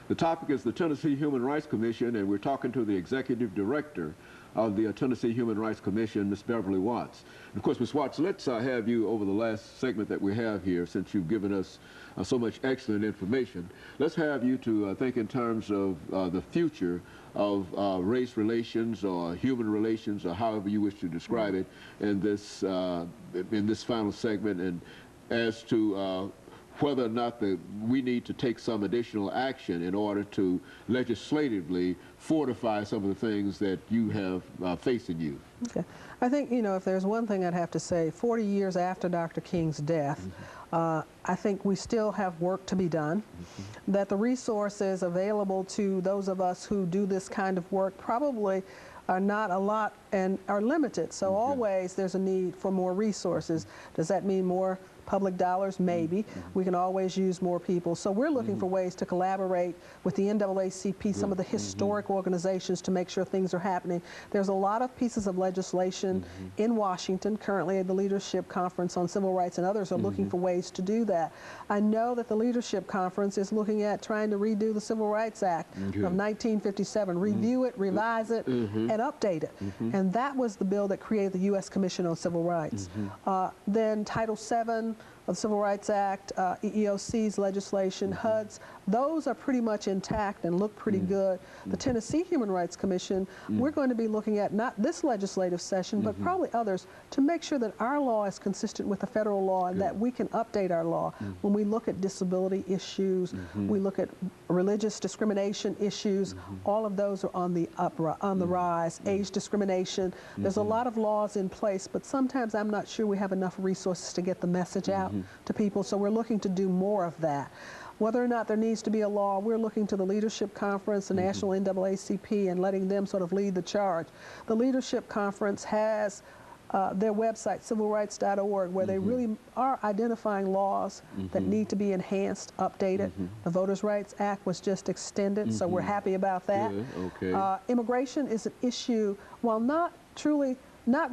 The topic is the Tennessee Human Rights Commission, and we're talking to the Executive Director of the Tennessee Human Rights Commission, Ms. Beverly Watts. And of course, Ms. Watts, let's have you over the last segment that we have here, since you've given us so much excellent information. Let's have you to think in terms of the future of race relations or human relations, or however you wish to describe it, in this final segment, and as to whether or not we need to take some additional action in order to legislatively fortify some of the things that you have facing you. Okay. I think, you know, if there's one thing I'd have to say, 40 years after Dr. King's death, I think we still have work to be done, that the resources available to those of us who do this kind of work probably are not a lot and are limited. So always there's a need for more resources. Does that mean more public dollars? Maybe. We can always use more people. So we're looking for ways to collaborate with the NAACP, some of the historic organizations, to make sure things are happening. There's a lot of pieces of legislation in Washington currently at the Leadership Conference on Civil Rights, and others are looking for ways to do that. I know that the Leadership Conference is looking at trying to redo the Civil Rights Act of 1957, review it, revise it, and update it. And that was the bill that created the U.S. Commission on Civil Rights. Then Title VII of the Civil Rights Act, EEOC's legislation, HUD's, those are pretty much intact and look pretty good. The Tennessee Human Rights Commission, we're going to be looking at not this legislative session, but probably others, to make sure that our law is consistent with the federal law and that we can update our law. When we look at disability issues, we look at religious discrimination issues, all of those are on the rise. Age discrimination, there's a lot of laws in place, but sometimes I'm not sure we have enough resources to get the message out to people, so we're looking to do more of that. Whether or not there needs to be a law, we're looking to the Leadership Conference, the National NAACP, and letting them sort of lead the charge. The Leadership Conference has their website, civilrights.org, where they really are identifying laws that need to be enhanced, updated. The Voters' Rights Act was just extended, so we're happy about that. Immigration is an issue, while not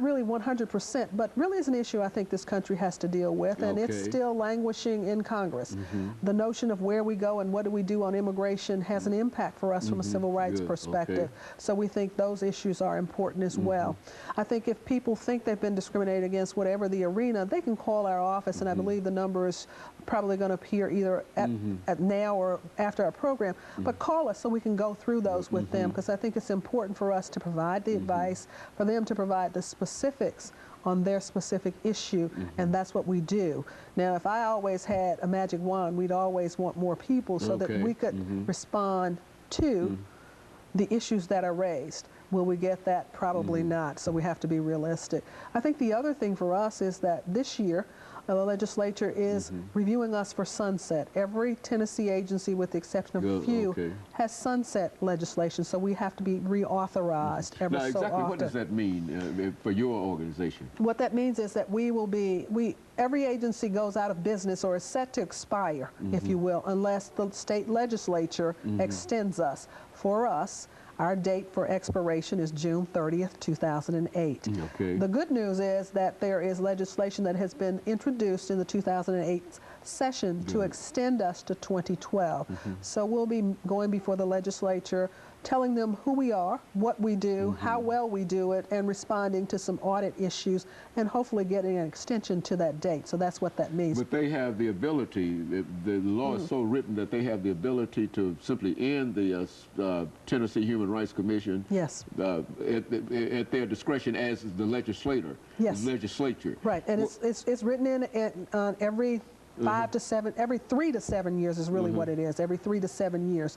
really 100%, but really is an issue I think this country has to deal with, and it's still languishing in Congress. The notion of where we go and what do we do on immigration has an impact for us from a civil rights perspective. So we think those issues are important as well. I think if people think they've been discriminated against, whatever the arena, they can call our office, and I believe the number is probably going to appear either at now or after our program, but call us so we can go through those with them, because I think it's important for us to provide the advice, for them to provide the specifics on their specific issue, and that's what we do. Now, if I always had a magic wand, we'd always want more people so that we could respond to the issues that are raised. Will we get that? Probably not, so we have to be realistic. I think the other thing for us is that this year, the legislature is reviewing us for sunset. Every Tennessee agency, with the exception of a few, has sunset legislation, so we have to be reauthorized every so often. Now, exactly what does that mean for your organization? What that means is that every agency goes out of business or is set to expire, if you will, unless the state legislature extends us. For us, our date for expiration is June 30th, 2008. The good news is that there is legislation that has been introduced in the 2008 session to extend us to 2012. So we'll be going before the legislature, telling them who we are, what we do, how well we do it, and responding to some audit issues, and hopefully getting an extension to that date. So that's what that means. But they have the ability, the law is so written that they have the ability to simply end the Tennessee Human Rights Commission at their discretion as the legislature. Right, and it's written in on every 5 to 7, every 3 to 7 years is really what it is, every 3 to 7 years.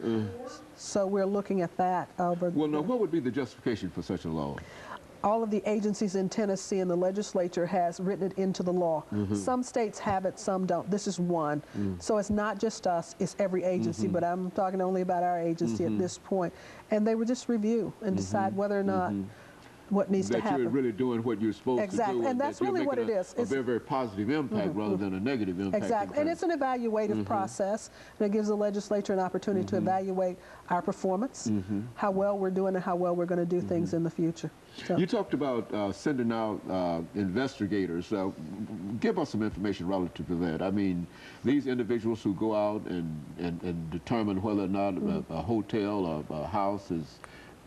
So we're looking at that over. Well, now, what would be the justification for such a law? All of the agencies in Tennessee and the legislature has written it into the law. Some states have it, some don't. This is one. So it's not just us, it's every agency, but I'm talking only about our agency at this point. And they would just review and decide whether or not what needs to that happen. you're really doing what you're supposed Exactly. to do. And that's really what it is. A very, very positive impact rather than a negative impact. Exactly. And it's an evaluative process, and it gives the legislature an opportunity to evaluate our performance, how well we're doing, and how well we're going to do things in the future. So. You talked about sending out investigators. Give us some information relative to that. I mean, these individuals who go out and determine whether or not a hotel or a house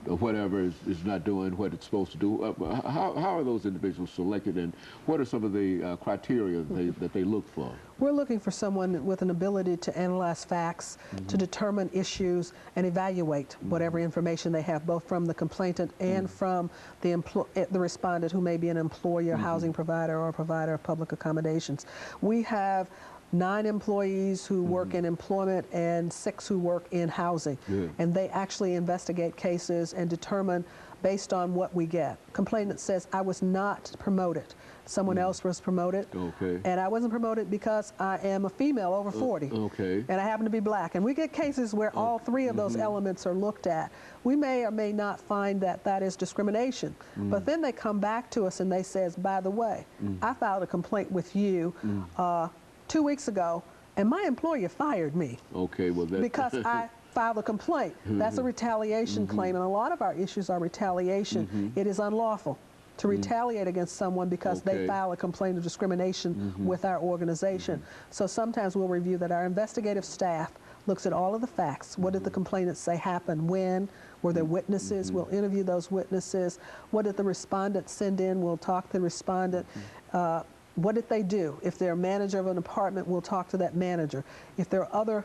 or whatever is not doing what it's supposed to do. How are those individuals selected, and what are some of the criteria that they look for? We're looking for someone with an ability to analyze facts, to determine issues, and evaluate whatever information they have, both from the complainant and from the respondent, who may be an employer, housing provider, or a provider of public accommodations. We have 9 employees who work in employment and 6 who work in housing. And they actually investigate cases and determine based on what we get. Complainant says, I was not promoted. Someone else was promoted. Okay. And I wasn't promoted because I am a female over 40. Okay. And I happen to be black. And we get cases where all 3 of those elements are looked at. We may or may not find that that is discrimination. But then they come back to us and they says, by the way, I filed a complaint with you 2 weeks ago, and my employer fired me. Okay, well that because I filed a complaint. That's a retaliation claim, and a lot of our issues are retaliation. It is unlawful to retaliate against someone because they file a complaint of discrimination with our organization. So sometimes we'll review that. Our investigative staff looks at all of the facts. What did the complainant say happened? When? Were there witnesses? We'll interview those witnesses. What did the respondent send in? We'll talk to the respondent. What did they do? If they're a manager of an apartment, we'll talk to that manager. If there are other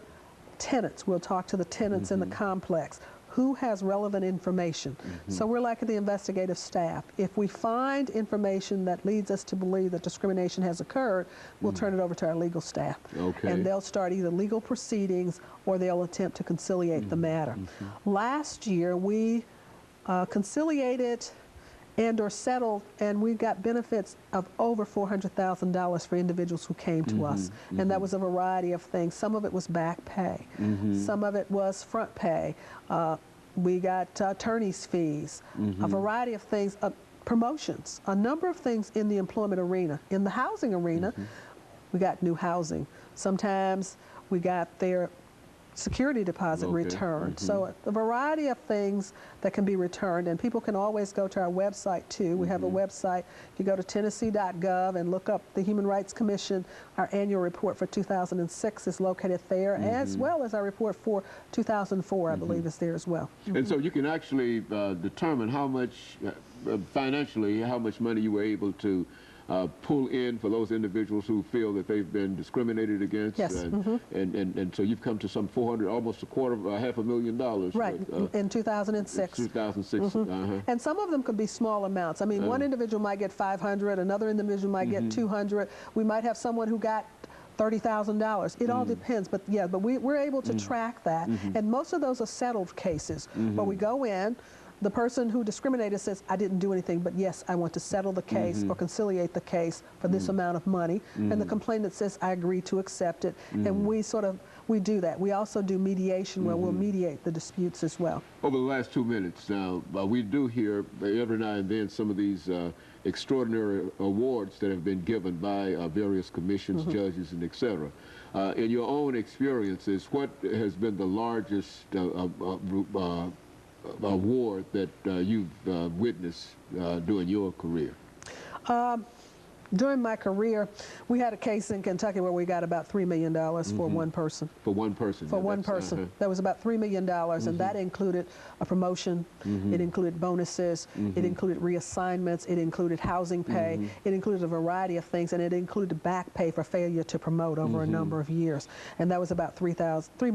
tenants, we'll talk to the tenants in the complex. Who has relevant information? So we're like the investigative staff. If we find information that leads us to believe that discrimination has occurred, we'll turn it over to our legal staff. Okay. And they'll start either legal proceedings or they'll attempt to conciliate the matter. Last year, we conciliated and or settled, and we got benefits of over $400,000 for individuals who came to us. And that was a variety of things. Some of it was back pay. Some of it was front pay. We got attorney's fees, a variety of things, promotions, a number of things in the employment arena. In the housing arena, we got new housing. Sometimes we got their security deposit returned. So a variety of things that can be returned, and people can always go to our website too. We have a website. You go to tennessee.gov and look up the Human Rights Commission. Our annual report for 2006 is located there, as well as our report for 2004, I believe, is there as well. And so you can actually determine how much, financially, how much money you were able to pull in for those individuals who feel that they've been discriminated against. Yes. And so you've come to some 400, almost $250,000. Right, in 2006. 2006. And some of them could be small amounts. I mean, one individual might get 500, another individual might get 200. We might have someone who got $30,000. It all depends, but yeah, but we're able to track that. And most of those are settled cases, where we go in, the person who discriminated says, I didn't do anything, but yes, I want to settle the case or conciliate the case for this amount of money. And the complainant says, I agree to accept it. And we do that. We also do mediation, where we'll mediate the disputes as well. Over the last 2 minutes now, we do hear every now and then some of these extraordinary awards that have been given by various commissions, judges, and et cetera. In your own experiences, what has been the largest award that you've witnessed during your career? During my career, we had a case in Kentucky where we got about $3 million for one person. For one person? For one person. That was about $3 million, and that included a promotion, it included bonuses, it included reassignments, it included housing pay, it included a variety of things, and it included back pay for failure to promote over a number of years. And that was about about $2 to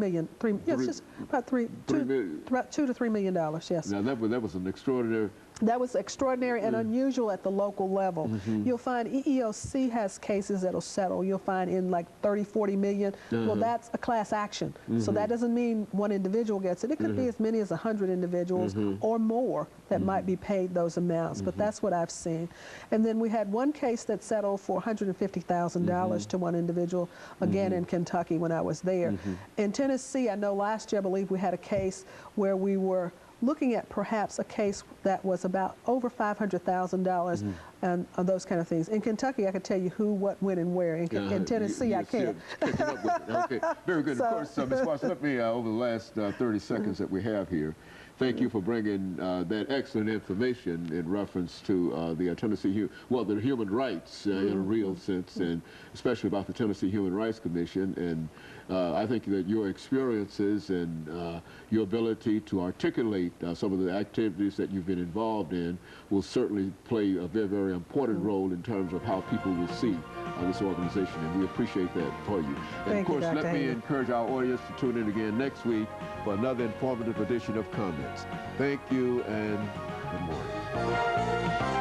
$3 million, yes. Now that was an extraordinary... That was extraordinary and unusual at the local level. You'll find EEOC has cases that'll settle. You'll find in like 30, 40 million. Well, that's a class action. So that doesn't mean one individual gets it. It could be as many as 100 individuals or more that might be paid those amounts. But that's what I've seen. And then we had one case that settled for $150,000 to one individual, again in Kentucky when I was there. In Tennessee, I know last year, I believe we had a case where we were looking at perhaps a case that was about over $500,000 and those kind of things. In Kentucky, I could tell you who, what, when, and where. In Tennessee, I can't. Catching up with it. Okay, very good. So, of course, Ms. Watts, let me, over the last 30 seconds that we have here, thank you for bringing that excellent information in reference to the Tennessee, the human rights in a real sense, and especially about the Tennessee Human Rights Commission. And I think that your experiences and your ability to articulate some of the activities that you've been involved in will certainly play a very, very important role in terms of how people will see this organization, and we appreciate that for you. And of course, let me encourage our audience to tune in again next week for another informative edition of Comments. Thank you and good morning.